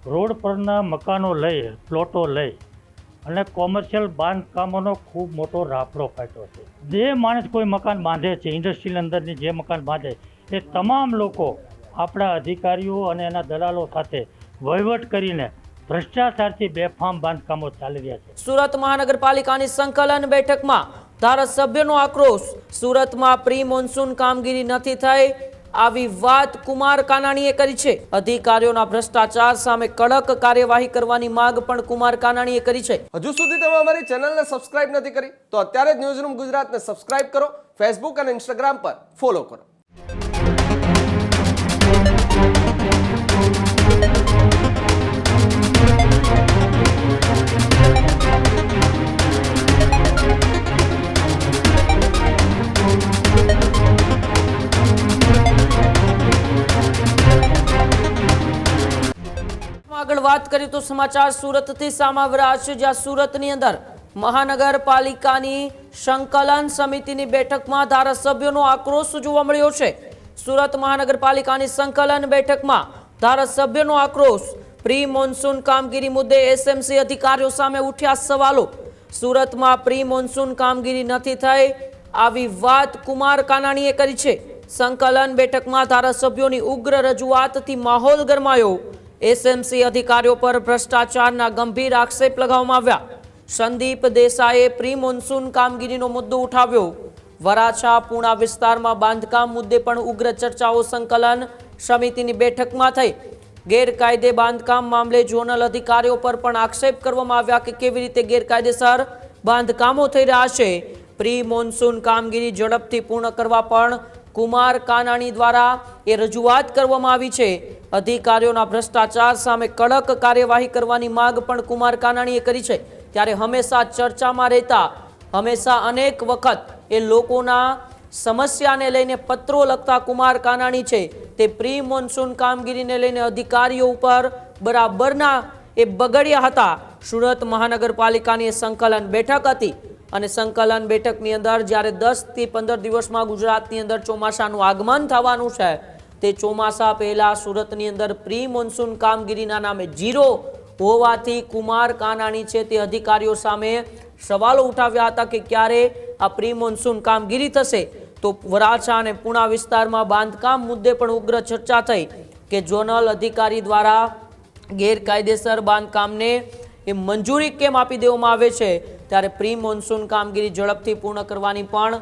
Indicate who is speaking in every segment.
Speaker 1: Road પરના મકાનો લઈ પ્લોટો લઈ અને કોમર્શિયલ બાંધકામોનો ખૂબ મોટો રાફડો ફાટ્યો છે. જે માણસ કોઈ મકાન બાંધે છે, ઇન્ડસ્ટ્રીની અંદરની જે મકાન બાંધે એ તમામ લોકો આપણા અધિકારીઓ અને એના દલાલો સાથે વહીવટ કરીને ભ્રષ્ટાચારથી બેફામ બાંધકામો ચાલી રહ્યા છે.
Speaker 2: સુરત મહાનગરપાલિકાની સંકલન બેઠકમાં ધારાસભ્યનો આક્રોશ. સુરતમાં પ્રી મોન્સૂન કામગીરી નથી થઈ, આવી વાત કુમાર કાનાણીએ કરી છે. અધિકારીઓના ભ્રષ્ટાચાર સામે કડક કાર્યવાહી કરવાની માંગ પણ કુમાર કાનાણીએ કરી છે.
Speaker 3: હજુ સુધી તમે અમારી ચેનલને સબસ્ક્રાઇબ નથી કરી તો અત્યારે જ ન્યૂઝરૂમ ગુજરાતને સબસ્ક્રાઇબ કરો, ફેસબુક અને ઇન્સ્ટાગ્રામ પર ફોલો કરો.
Speaker 2: આગળ વાત કરીએ તો સમાચાર સુરતથી સામે આવી રહ્યા છે, જ્યાં સુરતની અંદર મહાનગરપાલિકાની સંકલન સમિતિની બેઠકમાં ધારાસભ્યોનો આક્રોશ જોવા મળ્યો છે. સુરત મહાનગરપાલિકાની સંકલન બેઠકમાં ધારાસભ્યોનો આક્રોશ. પ્રી મોન્સૂન કામગીરી મુદ્દે એસએમસી અધિકારીઓ સામે ઉઠ્યા સવાલો. સુરતમાં પ્રી મોન્સૂન કામગીરી નથી થઈ, આવી વાત કુમાર કાનાણીએ કરી છે. સંકલન બેઠકમાં ધારાસભ્યોની ઉગ્ર રજૂઆતથી માહોલ ગરમાયો. એસએમસી અધિકારીઓ પર ભ્રષ્ટાચારના ગંભીર આક્ષેપ લગાવવામાં આવ્યા. સંદીપ દેસાઈએ પ્રી મોન્સૂન કામગીરીનો મુદ્દો ઉઠાવ્યો. વરાછા પૂણા વિસ્તારમાં બાંધકામ મુદ્દે પણ ઉગ્ર ચર્ચાઓ સંકલન સમિતિની બેઠકમાં થઈ. ગેરકાયદે બાંધકામ મામલે ઝોનલ અધિકારીઓ પર પણ આક્ષેપ કરવામાં આવ્યા કે કેવી રીતે ગેરકાયદેસર બાંધકામો થઈ રહ્યા છે. પ્રી મોન્સૂન કામગીરી ઝડપથી પૂર્ણ કરવા પણ કુમાર કાનાણી દ્વારા એ રજૂઆત કરવામાં આવી છે. અધિકારીઓના ભ્રષ્ટાચાર સામે કડક કાર્યવાહી કરવાની માંગ પણ કુમાર કાનાણીએ કરી છે. ત્યારે હંમેશા ચર્ચામાં રહેતા, હંમેશા અનેક વખત એ લોકોના સમસ્યાને લઈને પત્રો લખતા કુમાર કાનાણી છે તે પ્રી મોન્સૂન કામગીરીને લઈને અધિકારીઓ ઉપર બરાબરના એ બગડ્યા હતા. સુરત મહાનગરપાલિકાની સંકલન બેઠક હતી અને સંકલન બેઠકની અંદર જ્યારે 10 થી 15 દિવસમાં ગુજરાતની અંદર ચોમાસાનું આગમન થવાનું છે, તે ચોમાસા પહેલા સુરતની અંદર પ્રી મોન્સૂન કામગીરીના નામે ઝીરો હોવાથી કુમાર કાનાણી છે તે અધિકારીઓ સામે સવાલો ઉઠાવ્યા હતા કે ક્યારે આ પ્રી મોન્સૂન કામગીરી થશે. તો વરાછા અને પૂણા વિસ્તારમાં બાંધકામ મુદ્દે પણ ઉગ્ર ચર્ચા થઈ કે ઝોનલ અધિકારી દ્વારા ગેરકાયદેસર બાંધકામને એ મંજૂરી કેમ આપી દેવામાં આવે છે. ત્યારે પ્રી મોન્સૂન કામગીરી ઝડપથી પૂર્ણ કરવાની પણ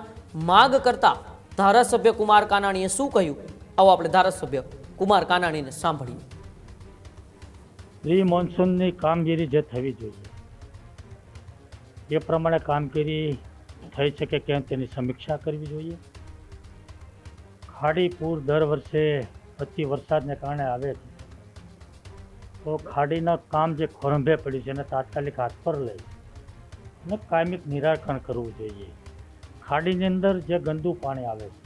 Speaker 2: માંગ કરતા ધારાસભ્ય કુમાર કાનાણીએ શું કહ્યું, આવો આપણે ધારાસભ્ય કુમાર કાનાણીને સાંભળીએ.
Speaker 1: પ્રી મોન્સૂનની કામગીરી જે થવી જોઈએ એ પ્રમાણે કામગીરી થઈ શકે કેમ તેની સમીક્ષા કરવી જોઈએ. ખાડી પૂર દર વર્ષે અતિ વરસાદને કારણે આવે છે તો ખાડીના કામ જે ખોરંભે પડ્યું છે એને તાત્કાલિક હાથ પર લઈ અને કાયમિક નિરાકરણ કરવું જોઈએ. ખાડીની અંદર જે ગંદુ પાણી આવે છે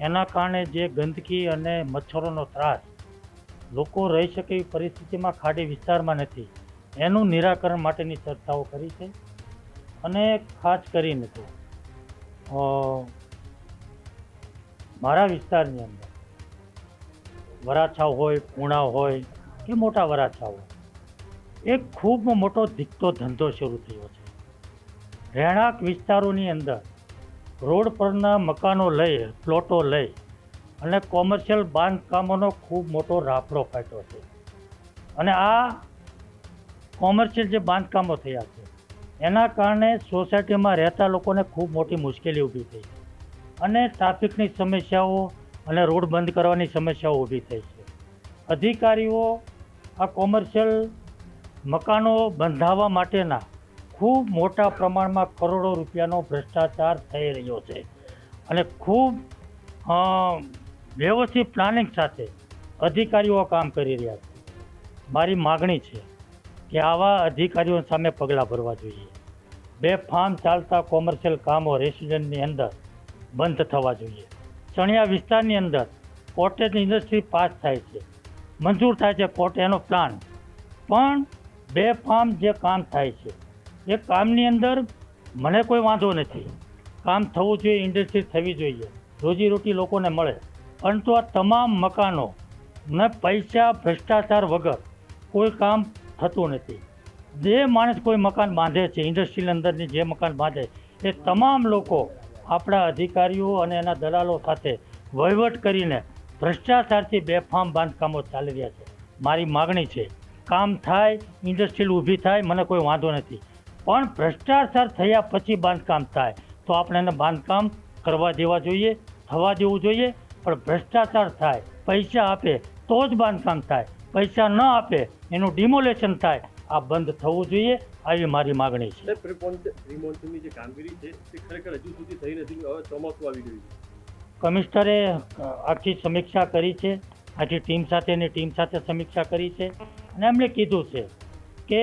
Speaker 1: એના કારણે જે ગંદકી અને મચ્છરોનો ત્રાસ લોકો રહી શકે એવી પરિસ્થિતિમાં ખાડી વિસ્તારમાં નથી, એનું નિરાકરણ માટેની ચર્ચાઓ કરી છે. અને ખાસ કરીને તો મારા વિસ્તારની અંદર વરાછા હોય, પૂણા હોય કે મોટા વરાછા હોય, એક ખૂબ મોટો ધીકતો ધંધો શરૂ થયો છે. રહેણાંક વિસ્તારોની અંદર રોડ પરના મકાનો લઈ પ્લોટો લઈ અને કોમર્શિયલ બાંધકામોનો ખૂબ મોટો રાફડો ફાટ્યો છે. અને આ કોમર્શિયલ જે બાંધકામો થયા છે એના કારણે સોસાયટીમાં રહેતા લોકોને ખૂબ મોટી મુશ્કેલી ઊભી થઈ અને ટ્રાફિકની સમસ્યાઓ અને રોડ બંધ કરવાની સમસ્યાઓ ઊભી થઈ છે. અધિકારીઓ આ કોમર્શિયલ મકાનો બંધાવવા માટેના ખૂબ મોટા પ્રમાણમાં કરોડો રૂપિયાનો ભ્રષ્ટાચાર થઈ રહ્યો છે અને ખૂબ વ્યવસ્થિત પ્લાનિંગ સાથે અધિકારીઓ કામ કરી રહ્યા છે. મારી માગણી છે કે આવા અધિકારીઓ સામે પગલાં ભરવા જોઈએ. બેફામ ચાલતા કોમર્શિયલ કામો રેસિડેન્ટની અંદર બંધ થવા જોઈએ. ચણિયા વિસ્તારની અંદર કોટેજ ઇન્ડસ્ટ્રી પાસ થાય છે, મંજૂર થાય છે કોર્ટ એનો પ્લાન, પણ બેફામ જે કામ થાય છે એ કામની અંદર મને કોઈ વાંધો નથી, કામ થવું જોઈએ, ઇન્ડસ્ટ્રી થવી જોઈએ, રોજીરોટી લોકોને મળે, પરંતુ આ તમામ મકાનો ને પૈસા ભ્રષ્ટાચાર વગર કોઈ કામ થતું નથી. જે માણસ કોઈ મકાન બાંધે છે, ઇન્ડસ્ટ્રીની અંદરની જે મકાન બાંધે, એ તમામ લોકો આપણા અધિકારીઓ અને એના દલાલો સાથે વહીવટ કરીને ભ્રષ્ટાચારથી બેફામ બાંધકામો ચાલી રહ્યા છે. મારી માગણી છે, કામ થાય, ઇન્ડસ્ટ્રીલ ઊભી થાય, મને કોઈ વાંધો નથી, પણ ભ્રષ્ટાચાર થયા પછી બાંધકામ થાય તો આપણે એને બાંધકામ કરવા દેવા જોઈએ, થવા દેવું જોઈએ. પણ ભ્રષ્ટાચાર થાય, પૈસા આપે તો જ બાંધકામ થાય, પૈસા ન આપે એનું ડિમોલેશન થાય, આ બંધ થવું જોઈએ. આવી મારી માગણી છે.
Speaker 4: પ્રિમોન્સૂનની જે કામગીરી છે તે ખરેખર હજુ સુધી થઈ નથી. હવે ચોમાસું આવી ગયું છે.
Speaker 1: કમિશનરે આખી સમીક્ષા કરી છે, આખી ટીમ સાથે સમીક્ષા કરી છે અને એમણે કીધું છે કે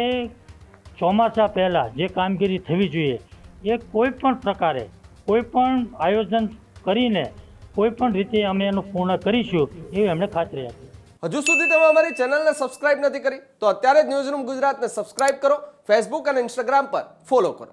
Speaker 1: ચોમાસા પહેલાં જે કામગીરી થવી જોઈએ એ કોઈ પણ પ્રકારે, કોઈ પણ આયોજન કરીને, કોઈ પણ રીતે અમે એનું પૂર્ણ કરીશું એવી એમણે ખાતરી આપી.
Speaker 3: હજુ સુધી તમે અમારી ચેનલને સબસ્ક્રાઇબ નથી કરી તો અત્યારે જ ન્યૂઝરૂમ ગુજરાતને સબસ્ક્રાઇબ કરો, ફેસબુક અને ઇન્સ્ટાગ્રામ પર ફોલો કરો.